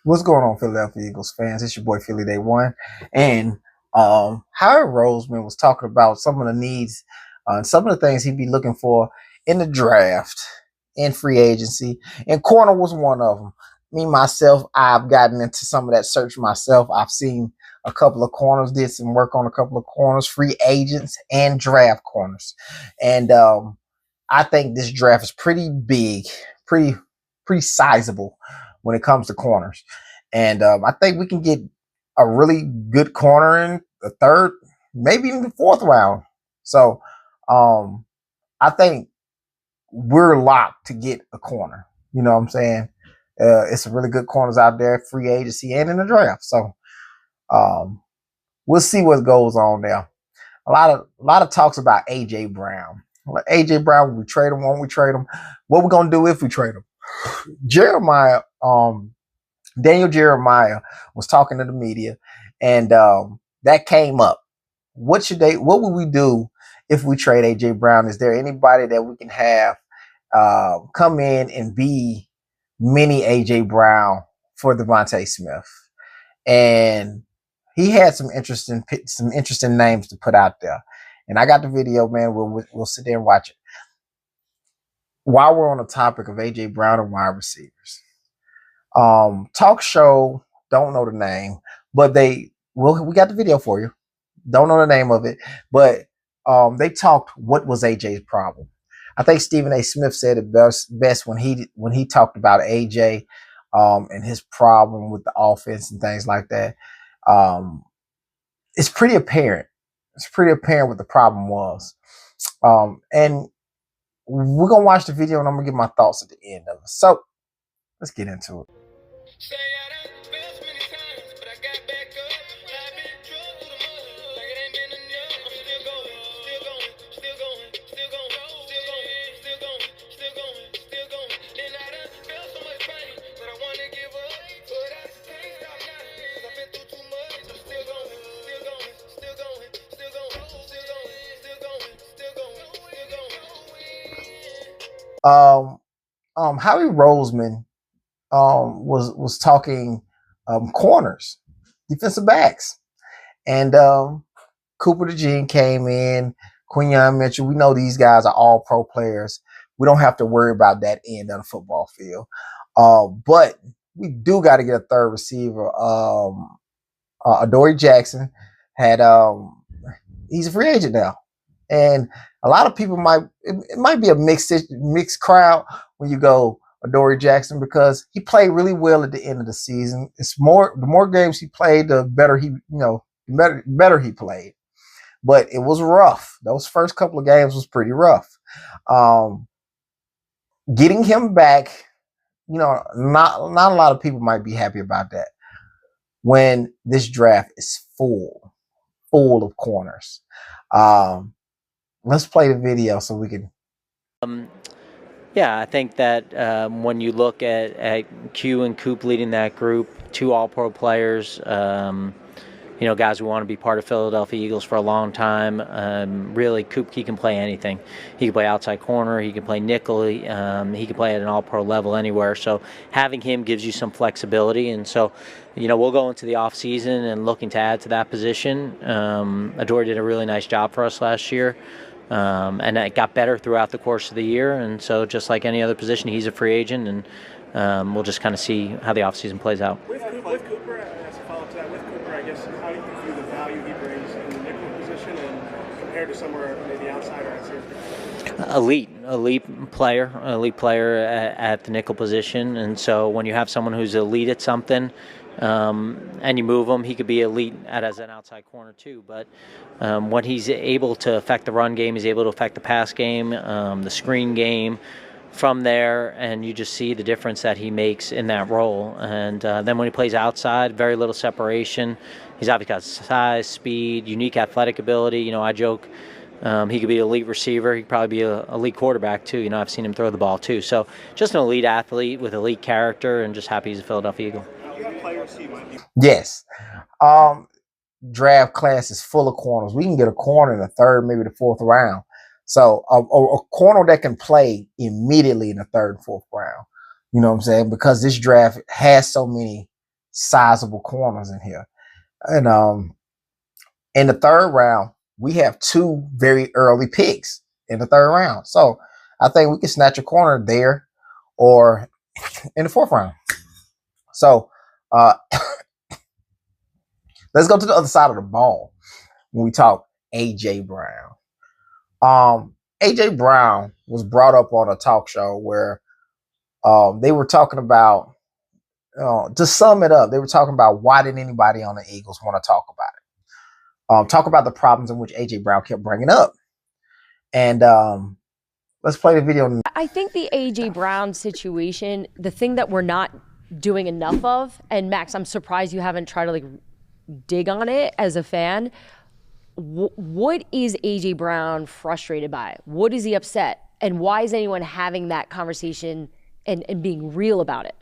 What's going on, Philadelphia Eagles fans? It's your boy Philly Day One, and Howard Roseman was talking about some of the needs, some of the things he'd be looking for in the draft, in free agency, and corner was one of them. Me myself, I've gotten into some of that search myself. I've seen a couple of corners, did some work on a couple of corners, free agents and draft corners, and I think this draft is pretty big, pretty sizable when it comes to corners. And I think we can get a really good corner in the third, maybe even the fourth round. So I think we're locked to get a corner. You know what I'm saying? It's some really good corners out there, free agency and in the draft. So um, we'll see what goes on there. A lot of talks about AJ Brown. Like AJ Brown, will we trade him? Won't we trade him? What we gonna do if we trade him? Jeremiah, Daniel Jeremiah was talking to the media, and that came up. What would we do if we trade AJ Brown? Is there anybody that we can have come in and be mini AJ Brown for Devontae Smith? And he had some interesting names to put out there. And I got the video, man. We'll sit there and watch it. While we're on the topic of AJ Brown and wide receivers, talk show, don't know the name, but we got the video for you. Don't know the name of it, but they talked what was AJ's problem. I think Stephen A. Smith said it best when he talked about AJ and his problem with the offense and things like that. It's pretty apparent. It's pretty apparent what the problem was. And we're gonna watch the video and I'm gonna give my thoughts at the end of it. So let's get into it. Howie Roseman was talking corners, defensive backs, and Cooper DeJean came in. Quinyon Mitchell. We know these guys are all pro players. We don't have to worry about that end of the football field. But we do got to get a third receiver. Adoree Jackson he's a free agent now. And a lot of people it might be a mixed crowd when you go Adoree Jackson because he played really well at the end of the season. The more games he played, the better better he played. But it was rough. Those first couple of games was pretty rough. Getting him back, not a lot of people might be happy about that when this draft is full of corners. Let's play the video so we can. Yeah, I think that when you look at Q and Coop leading that group, two All-Pro players, guys who want to be part of Philadelphia Eagles for a long time. Really, Coop, he can play anything. He can play outside corner. He can play nickel. He can play at an All-Pro level anywhere. So having him gives you some flexibility. And so, we'll go into the offseason and looking to add to that position. Adoree did a really nice job for us last year. And it got better throughout the course of the year. And so just like any other position, he's a free agent. And we'll just kind of see how the offseason plays out. With Cooper, as a follow-up to that, I guess, how do you view the value he brings in the nickel position and compared to somewhere maybe outside or at safety? Elite player at the nickel position. And so when you have someone who's elite at something, and you move him, he could be elite as an outside corner too. But when he's able to affect the run game, he's able to affect the pass game, the screen game from there, and you just see the difference that he makes in that role. And then when he plays outside, very little separation. He's obviously got size, speed, unique athletic ability. I joke he could be an elite receiver. He could probably be an elite quarterback too. I've seen him throw the ball too. So just an elite athlete with elite character, and just happy he's a Philadelphia Eagle. Yes. Draft class is full of corners. We can get a corner in the third, maybe the fourth round. So a corner that can play immediately in the third and fourth round. You know what I'm saying? Because this draft has so many sizable corners in here. And in the third round, we have 2 very early picks in the third round. So I think we can snatch a corner there or in the 4th round. So let's go to the other side of the ball when we talk A.J. Brown. A.J. Brown was brought up on a talk show where they were talking about, to sum it up, they were talking about why didn't anybody on the Eagles want to talk about it. Talk about the problems in which A.J. Brown kept bringing up. And let's play the video. I think the A.J. Brown situation, the thing that we're not doing enough of, and Max, I'm surprised you haven't tried to like dig on it as a fan. What is A.J. Brown frustrated by? What is he upset? And why is anyone having that conversation and being real about it?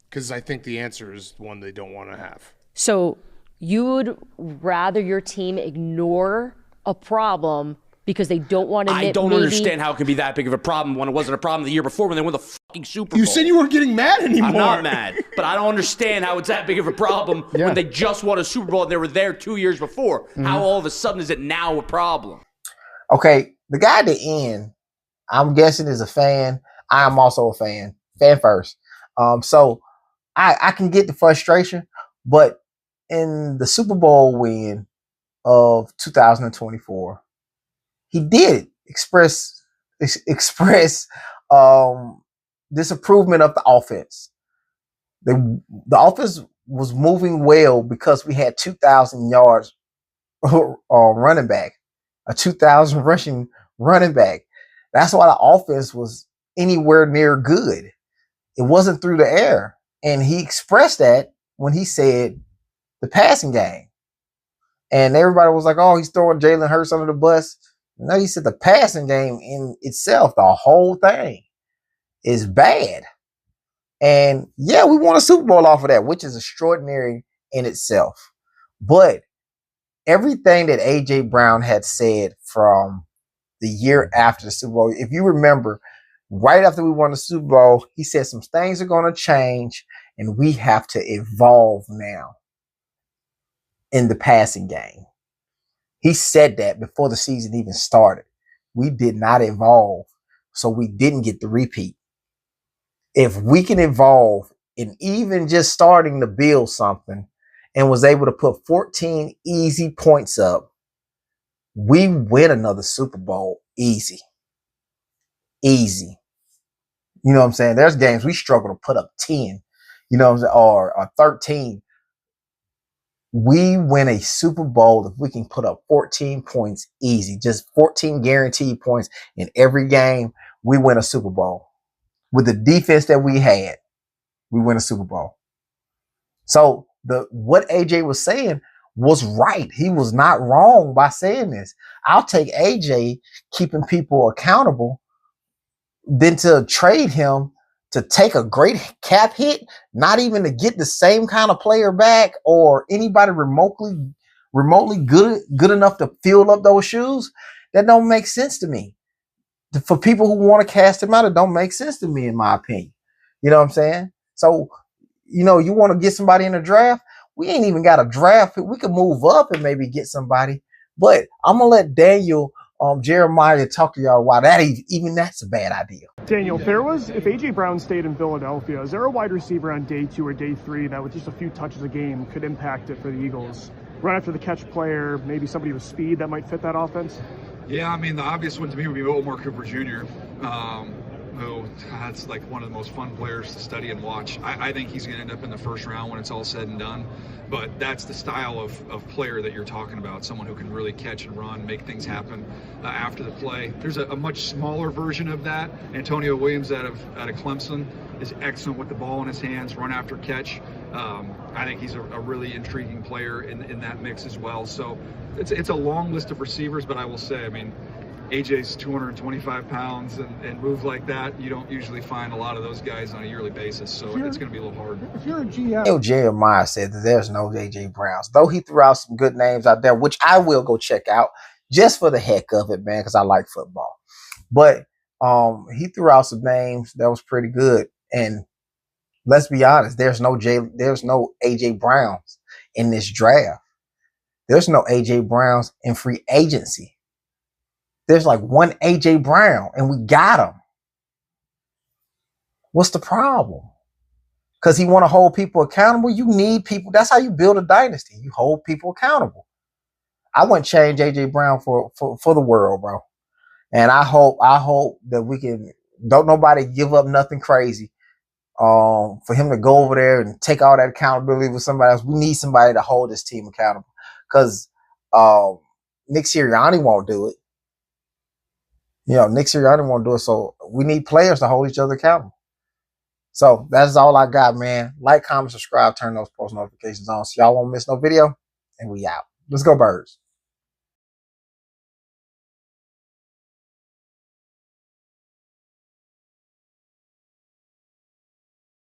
Because I think the answer is one they don't want to have. So you would rather your team ignore a problem because they don't want to admit I don't understand how it could be that big of a problem when it wasn't a problem the year before when they won the fucking Super Bowl. You said you weren't getting mad anymore. I'm not mad, but I don't understand how it's that big of a problem when they just won a Super Bowl and they were there 2 years before. How all of a sudden is it now a problem? Okay, the guy at the end, I'm guessing is a fan. I am also a fan. Fan first. So I can get the frustration, but in the Super Bowl win of 2024, he did express disapproval of the offense. The offense was moving well because we had 2,000 yards running back, a 2,000 rushing running back. That's why the offense was anywhere near good. It wasn't through the air. And he expressed that when he said the passing game. And everybody was like, oh, he's throwing Jalen Hurts under the bus. No, he said the passing game in itself, the whole thing, is bad. And yeah, we won a Super Bowl off of that, which is extraordinary in itself. But everything that A.J. Brown had said from the year after the Super Bowl, if you remember, right after we won the Super Bowl, he said some things are going to change and we have to evolve now in the passing game. He said that before the season even started. We did not evolve, so we didn't get the repeat. If we can evolve in even just starting to build something and was able to put 14 easy points up, we win another Super Bowl easy. Easy. You know what I'm saying? There's games we struggle to put up 10, you know what I'm saying, or 13. We win a Super Bowl if we can put up 14 points easy, just 14 guaranteed points in every game. We win a Super Bowl. With the defense that we had, we win a Super Bowl. So what AJ was saying was right. He was not wrong by saying this. I'll take AJ keeping people accountable than to trade him to take a great cap hit, not even to get the same kind of player back or anybody remotely good enough to fill up those shoes. That don't make sense to me. For people who want to cast him out, it don't make sense to me, in my opinion. You know what I'm saying? So, you know, you want to get somebody in the draft. We ain't even got a draft. We could move up and maybe get somebody. But I'm going to let Daniel Jeremiah talk to y'all why that even that's a bad idea. Daniel, if A.J. Brown stayed in Philadelphia, is there a wide receiver on day 2 or day 3 that with just a few touches a game could impact it for the Eagles? Run after the catch player, maybe somebody with speed that might fit that offense? Yeah, I mean, the obvious one to me would be Omar Cooper Jr., who that's like one of the most fun players to study and watch. I think he's going to end up in the first round when it's all said and done. But that's the style of player that you're talking about, someone who can really catch and run, make things happen after the play. There's a much smaller version of that. Antonio Williams out of Clemson is excellent with the ball in his hands, run after catch. I think he's a really intriguing player in that mix as well. So it's a long list of receivers, but I will say, I mean, AJ's 225 pounds and moves like that. You don't usually find a lot of those guys on a yearly basis, so it's going to be a little hard. If you're a GM, Jeremiah said that there's no AJ Browns, though he threw out some good names out there, which I will go check out just for the heck of it, man, because I like football. But he threw out some names that was pretty good, and Let's be honest. There's no AJ Browns in this draft. There's no AJ Browns in free agency. There's like one AJ Brown, and we got him. What's the problem? Because he want to hold people accountable. You need people. That's how you build a dynasty. You hold people accountable. I wouldn't change AJ Brown for the world, bro. And I hope that we can. Don't nobody give up nothing crazy. For him to go over there and take all that accountability with somebody else. We need somebody to hold this team accountable. Because Nick Sirianni won't do it. Nick Sirianni won't do it. So we need players to hold each other accountable. So that's all I got, man. Like, comment, subscribe, turn those post notifications on so y'all won't miss no video. And we out. Let's go, Birds.